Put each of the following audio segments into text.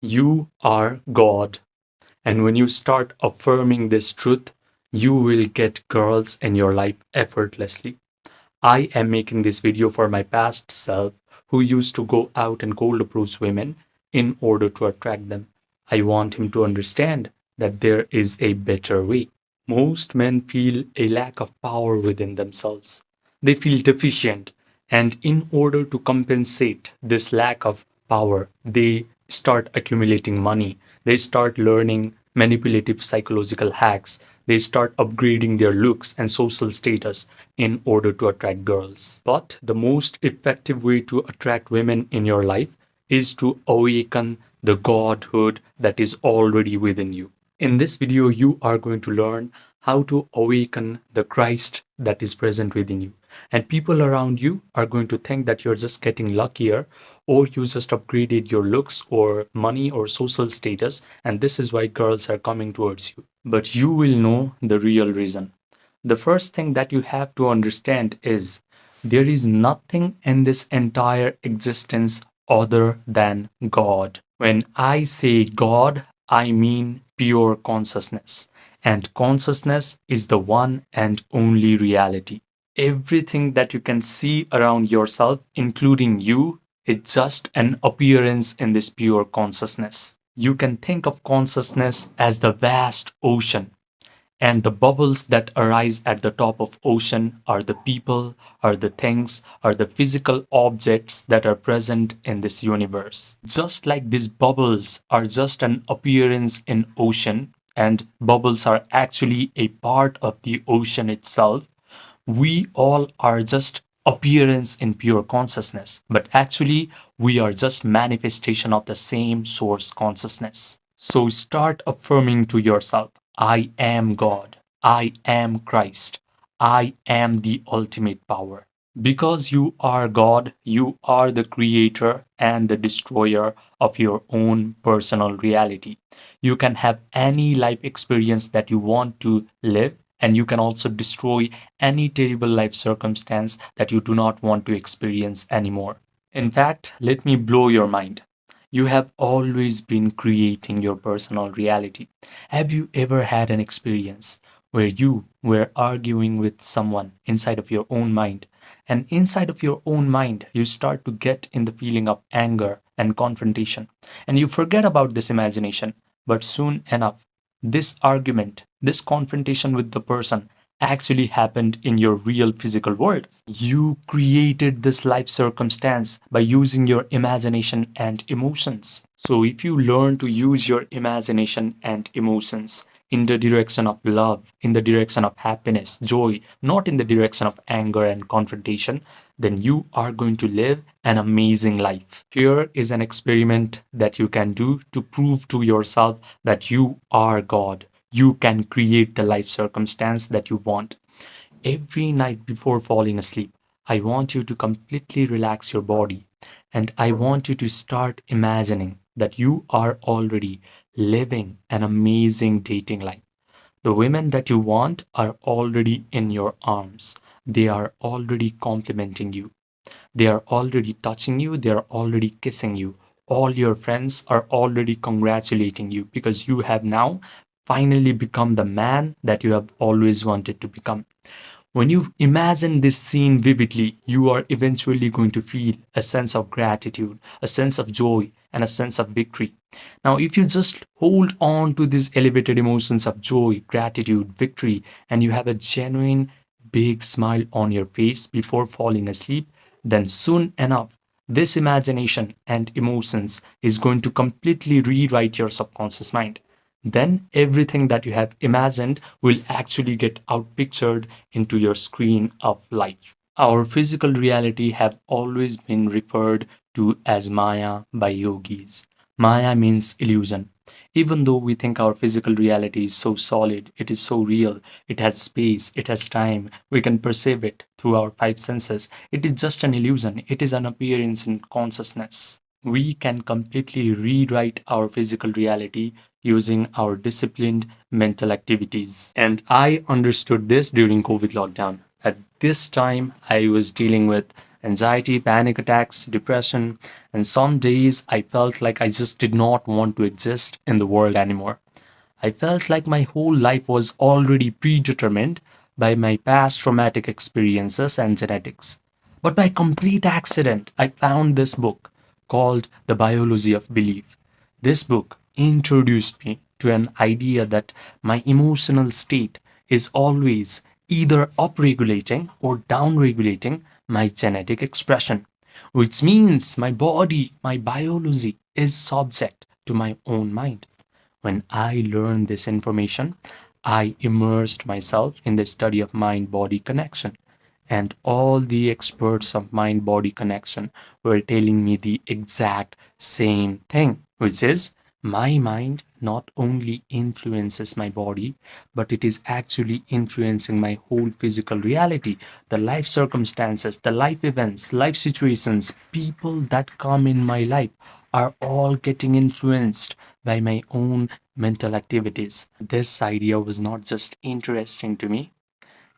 You are God. And when you start affirming this truth, you will get girls in your life effortlessly. I am making this video for my past self who used to go out and cold approach women in order to attract them. I want him to understand that there is a better way. Most men feel a lack of power within themselves. They feel deficient, and in order to compensate this lack of power, they start accumulating money. They start learning manipulative psychological hacks. They start upgrading their looks and social status in order to attract girls. But the most effective way to attract women in your life is to awaken the godhood that is already within you. In this video, you are going to learn how to awaken the Christ that is present within you. And people around you are going to think that you're just getting luckier or you just upgraded your looks or money or social status, and this is why girls are coming towards you. But you will know the real reason. The first thing that you have to understand is there is nothing in this entire existence other than God. When I say God, I mean pure consciousness. And consciousness is the one and only reality. Everything that you can see around yourself, including you, is just an appearance in this pure consciousness. You can think of consciousness as the vast ocean, and the bubbles that arise at the top of ocean are the people, are the things, are the physical objects that are present in this universe. Just like these bubbles are just an appearance in ocean, and bubbles are actually a part of the ocean itself, we all are just appearance in pure consciousness, but actually we are just manifestation of the same source consciousness. So start affirming to yourself, I am God, I am Christ, I am the ultimate power. Because you are God, you are the creator and the destroyer of your own personal reality. You can have any life experience that you want to live, and you can also destroy any terrible life circumstance that you do not want to experience anymore. In fact, let me blow your mind. You have always been creating your personal reality. Have you ever had an experience where you were arguing with someone inside of your own mind? And inside of your own mind, you start to get in the feeling of anger and confrontation. And you forget about this imagination. But soon enough, this argument, this confrontation with the person actually happened in your real physical world. You created this life circumstance by using your imagination and emotions. So, if you learn to use your imagination and emotions in the direction of love, in the direction of happiness, joy, not in the direction of anger and confrontation, then you are going to live an amazing life. Here is an experiment that you can do to prove to yourself that you are God. You can create the life circumstance that you want. Every night before falling asleep, I want you to completely relax your body, and I want you to start imagining that you are already living an amazing dating life. The women that you want are already in your arms. They are already complimenting you. They are already touching you. They are already kissing you. All your friends are already congratulating you because you have now finally become the man that you have always wanted to become. When you imagine this scene vividly, you are eventually going to feel a sense of gratitude, a sense of joy, and a sense of victory. Now, if you just hold on to these elevated emotions of joy, gratitude, victory, and you have a genuine big smile on your face before falling asleep, then soon enough, this imagination and emotions is going to completely rewrite your subconscious mind. Then everything that you have imagined will actually get outpictured into your screen of life. Our physical reality have always been referred to as Maya by yogis. Maya means illusion. Even though we think our physical reality is so solid, it is so real, it has space, it has time, we can perceive it through our five senses, it is just an illusion, it is an appearance in consciousness. We can completely rewrite our physical reality using our disciplined mental activities. And I understood this during COVID lockdown. At this time, I was dealing with anxiety, panic attacks, depression, and some days I felt like I just did not want to exist in the world anymore. I felt like my whole life was already predetermined by my past traumatic experiences and genetics. But by complete accident, I found this book called The Biology of Belief. This book introduced me to an idea that my emotional state is always either upregulating or downregulating my genetic expression, which means my body, my biology is subject to my own mind. When I learned this information, I immersed myself in the study of mind body connection. And all the experts of mind body connection were telling me the exact same thing, which is my mind not only influences my body, but it is actually influencing my whole physical reality, the life circumstances, the life events, life situations, people that come in my life are all getting influenced by my own mental activities. This idea was not just interesting to me,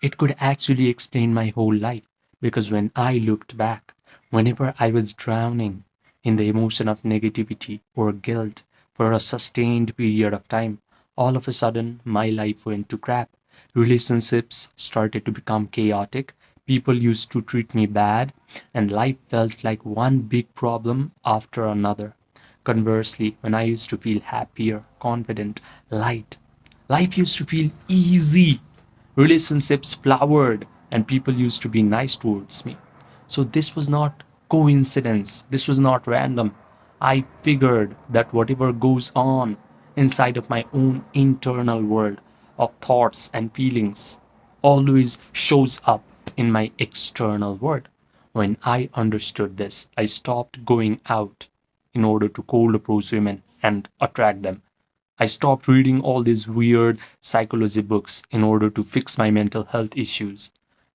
it could actually explain my whole life. Because when I looked back, whenever I was drowning in the emotion of negativity or guilt for a sustained period of time, all of a sudden my life went to crap. Relationships started to become chaotic. People used to treat me bad, and life felt like one big problem after another. Conversely, when I used to feel happier, confident, light, life used to feel easy. Relationships flowered, and people used to be nice towards me. So this was not coincidence, this was not random. I figured that whatever goes on inside of my own internal world of thoughts and feelings always shows up in my external world. When I understood this, I stopped going out in order to cold approach women and attract them. I stopped reading all these weird psychology books in order to fix my mental health issues.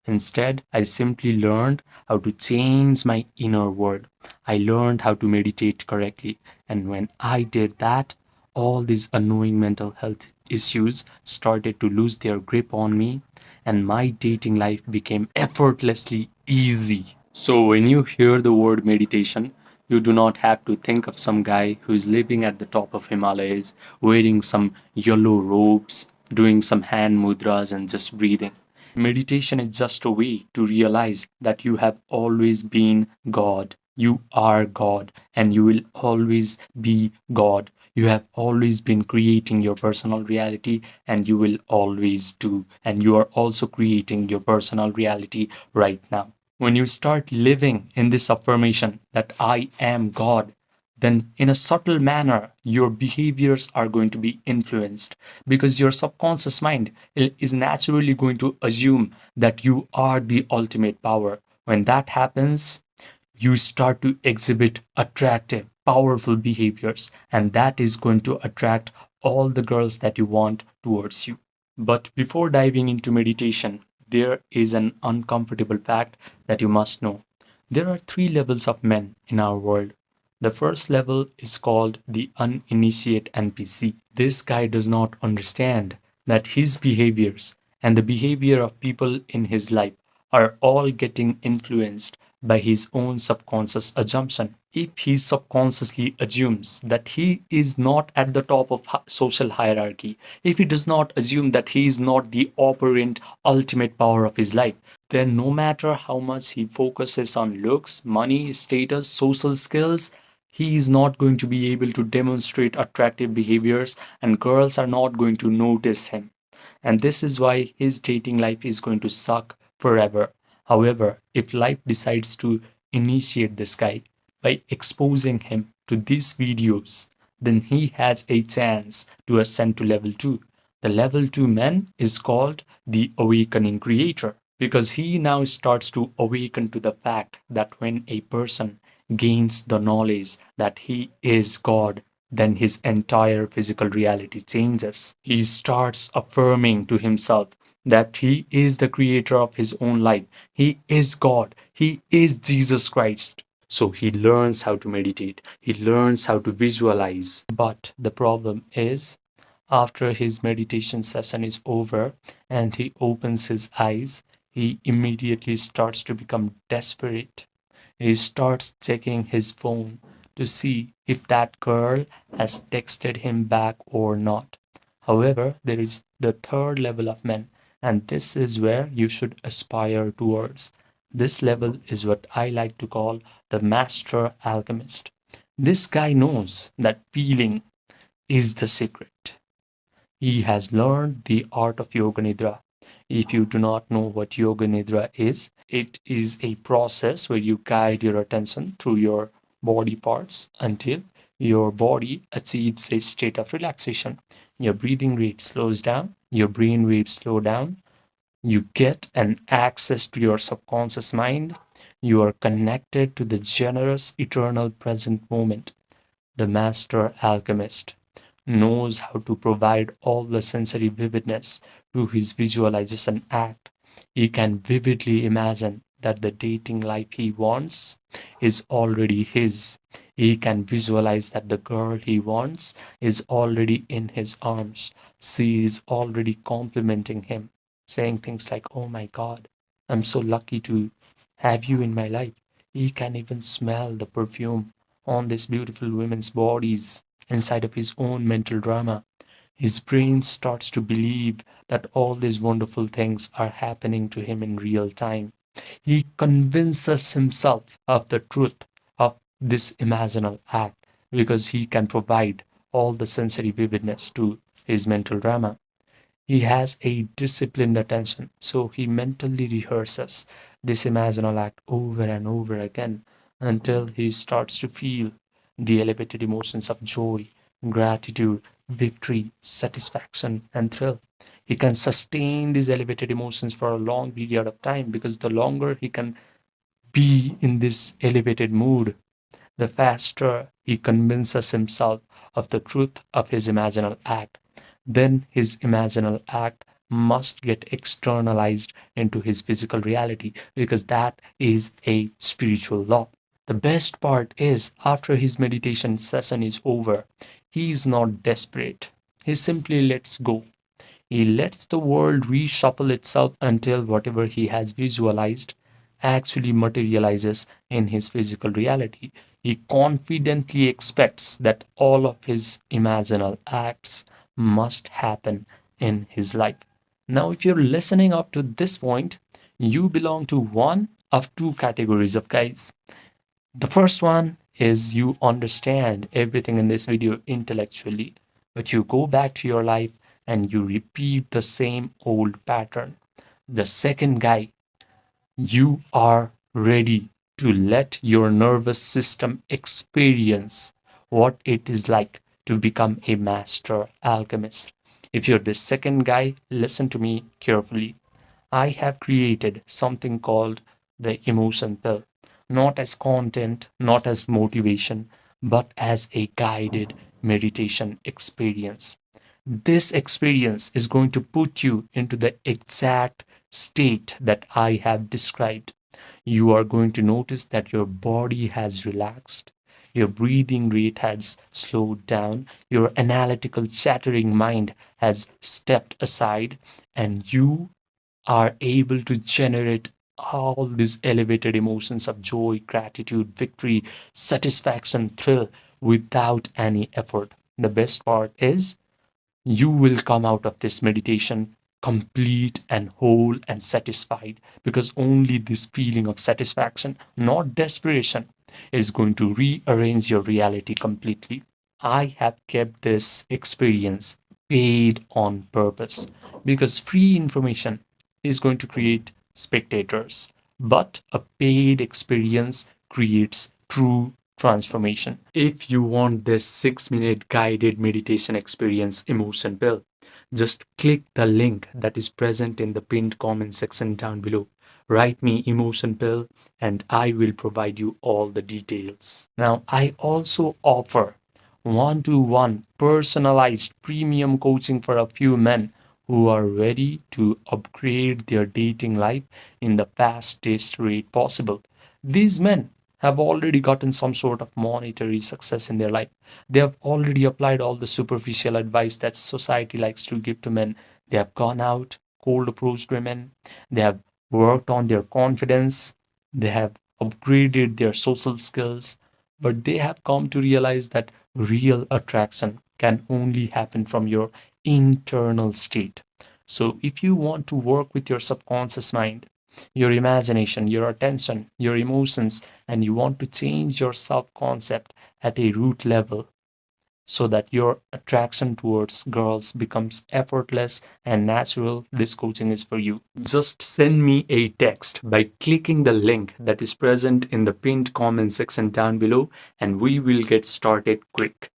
Instead, I simply learned how to change my inner world. I learned how to meditate correctly. And when I did that, all these annoying mental health issues started to lose their grip on me, and my dating life became effortlessly easy. So, when you hear the word meditation, you do not have to think of some guy who is living at the top of Himalayas, wearing some yellow robes, doing some hand mudras, and just breathing. Meditation is just a way to realize that you have always been God. You are God, and you will always be God. You have always been creating your personal reality, and you will always do. And you are also creating your personal reality right now. When you start living in this affirmation that I am God, then in a subtle manner, your behaviors are going to be influenced because your subconscious mind is naturally going to assume that you are the ultimate power. When that happens, you start to exhibit attractive, powerful behaviors, and that is going to attract all the girls that you want towards you. But before diving into meditation, there is an uncomfortable fact that you must know. There are three levels of men in our world. The first level is called the uninitiate NPC. This guy does not understand that his behaviors and the behavior of people in his life are all getting influenced by his own subconscious assumption. If he subconsciously assumes that he is not at the top of social hierarchy, if he does not assume that he is not the operant ultimate power of his life, then no matter how much he focuses on looks, money, status, social skills, he is not going to be able to demonstrate attractive behaviors, and girls are not going to notice him. And this is why his dating life is going to suck forever. However, if life decides to initiate this guy by exposing him to these videos, then he has a chance to ascend to level 2. The level 2 man is called the awakening creator because he now starts to awaken to the fact that when a person gains the knowledge that he is God, then his entire physical reality changes. He starts affirming to himself that he is the creator of his own life. He is God. He is Jesus Christ. So he learns how to meditate. He learns how to visualize. But the problem is, after his meditation session is over and he opens his eyes, he immediately starts to become desperate He starts checking his phone to see if that girl has texted him back or not. However, there is the third level of men, and this is where you should aspire towards. This level is what I like to call the master alchemist. This guy knows that feeling is the secret. He has learned the art of Yoga Nidra. If you do not know what Yoga Nidra is, it is a process where you guide your attention through your body parts until your body achieves a state of relaxation. Your breathing rate slows down, your brain waves slow down, you get an access to your subconscious mind, you are connected to the generous, eternal present moment. The master alchemist knows how to provide all the sensory vividness to his visualization act. He can vividly imagine that the dating life he wants is already his. He can visualize that the girl he wants is already in his arms. She is already complimenting him, saying things like, "Oh my God, I'm so lucky to have you in my life." He can even smell the perfume on these beautiful women's bodies inside of his own mental drama. His brain starts to believe that all these wonderful things are happening to him in real time. He convinces himself of the truth of this imaginal act because he can provide all the sensory vividness to his mental drama. He has a disciplined attention, so he mentally rehearses this imaginal act over and over again until he starts to feel the elevated emotions of joy, gratitude, victory, satisfaction, and thrill. He can sustain these elevated emotions for a long period of time because the longer he can be in this elevated mood, the faster he convinces himself of the truth of his imaginal act. Then his imaginal act must get externalized into his physical reality because that is a spiritual law. The best part is, after his meditation session is over, he is not desperate. He simply lets go. He lets the world reshuffle itself until whatever he has visualized actually materializes in his physical reality. He confidently expects that all of his imaginal acts must happen in his life. Now, if you're listening up to this point, you belong to one of two categories of guys. The first one is you understand everything in this video intellectually, but you go back to your life and you repeat the same old pattern. The second guy, you are ready to let your nervous system experience what it is like to become a master alchemist. If you're the second guy, listen to me carefully. I have created something called the emotion pill, not as content, not as motivation, but as a guided meditation experience. This experience is going to put you into the exact state that I have described. You are going to notice that your body has relaxed, your breathing rate has slowed down, your analytical, chattering mind has stepped aside, and you are able to generate all these elevated emotions of joy, gratitude, victory, satisfaction, thrill without any effort. The best part is you will come out of this meditation complete and whole and satisfied because only this feeling of satisfaction, not desperation, is going to rearrange your reality completely. I have kept this experience paid on purpose because free information is going to create spectators, but a paid experience creates true transformation. If you want this 6-minute guided meditation experience emotion bill, just click the link that is present in the pinned comment section down below. Write me emotion pill and I will provide you all the details. Now, I also offer one-to-one personalized premium coaching for a few men who are ready to upgrade their dating life in the fastest rate possible. These men have already gotten some sort of monetary success in their life. They have already applied all the superficial advice that society likes to give to men. They have gone out, cold approached women. They have worked on their confidence. They have upgraded their social skills, but they have come to realize that real attraction can only happen from your internal state. So, if you want to work with your subconscious mind, your imagination, your attention, your emotions, and you want to change your self concept at a root level, so that your attraction towards girls becomes effortless and natural, this coaching is for you. Just send me a text by clicking the link that is present in the pinned comment section down below, and we will get started quick.